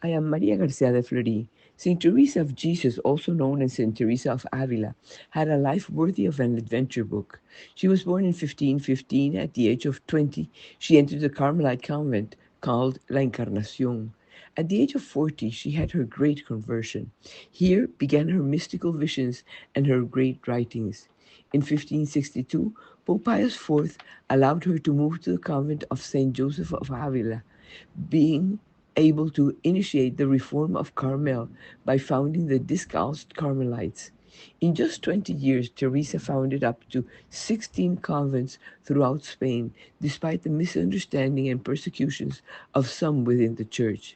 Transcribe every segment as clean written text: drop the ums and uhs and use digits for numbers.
I am Maria Garcia de Fleury. Saint Theresa of Jesus, also known as Saint Theresa of Avila, had a life worthy of an adventure book. She was born in 1515. At the age of 20, she entered the Carmelite convent called La Encarnacion. At the age of 40, she had her great conversion. Here began her mystical visions and her great writings. In 1562, Pope Pius IV allowed her to move to the convent of Saint Joseph of Avila, being able to initiate the reform of Carmel by founding the Discalced Carmelites. In just 20 years, Teresa founded up to 16 convents throughout Spain, despite the misunderstanding and persecutions of some within the church.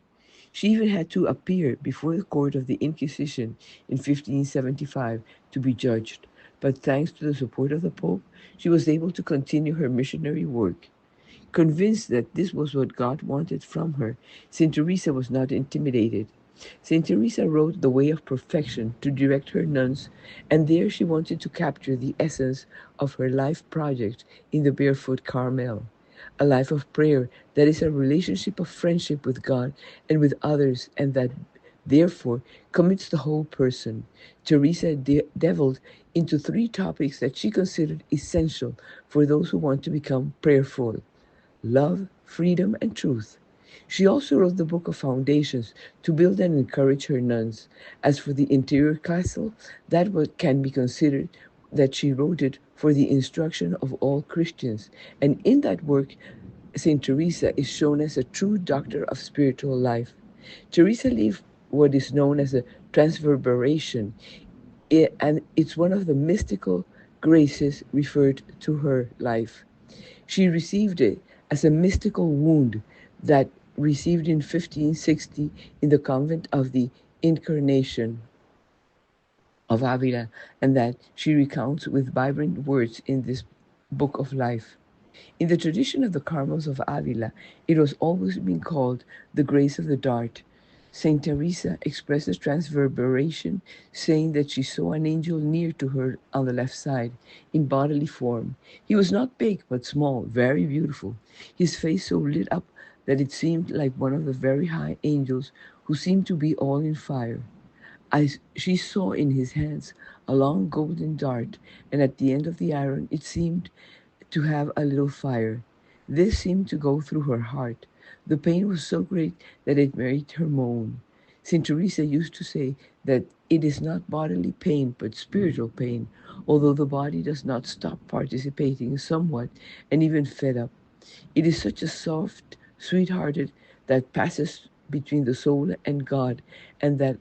She even had to appear before the court of the Inquisition in 1575 to be judged, but thanks to the support of the Pope, she was able to continue her missionary work. Convinced that this was what God wanted from her, St. Teresa was not intimidated. St. Teresa wrote The Way of Perfection to direct her nuns, and there she wanted to capture the essence of her life project in the Barefoot Carmel. A life of prayer that is a relationship of friendship with God and with others, and that therefore commits the whole person. Teresa delved into three topics that she considered essential for those who want to become prayerful: love, freedom, and truth. She also wrote the Book of Foundations to build and encourage her nuns. As for the interior castle, that can be considered that she wrote it for the instruction of all Christians. And in that work, Saint Teresa is shown as a true doctor of spiritual life. Teresa lived what is known as a transverberation, and it's one of the mystical graces referred to her life. She received it as a mystical wound that received in 1560 in the convent of the Incarnation of Avila, and that she recounts with vibrant words in this book of life. In the tradition of the Carmels of Avila, it was always been called the grace of the dart. Saint Teresa expresses transverberation, saying that she saw an angel near to her on the left side, in bodily form. He was not big, but small, very beautiful, his face so lit up that it seemed like one of the very high angels who seemed to be all in fire. She saw in his hands a long golden dart, and at the end of the iron it seemed to have a little fire. This seemed to go through her heart. The pain was so great that it made her moan. St. Teresa used to say that it is not bodily pain but spiritual pain, although the body does not stop participating somewhat and even fed up. It is such a soft, sweet-hearted that passes between the soul and God, and that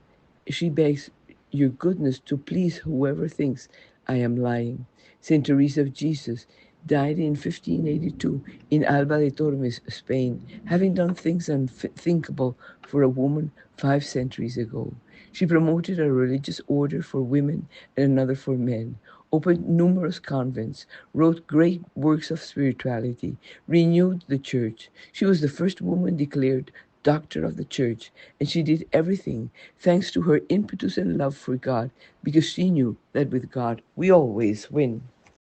she begs your goodness to please whoever thinks I am lying. Saint Theresa of Jesus died in 1582 in Alba de Tormes, Spain, having done things unthinkable for a woman 5 centuries ago. She promoted a religious order for women and another for men, opened numerous convents, wrote great works of spirituality, renewed the church. She was the first woman declared doctor of the church, and she did everything thanks to her impetus and love for God, because she knew that with God we always win.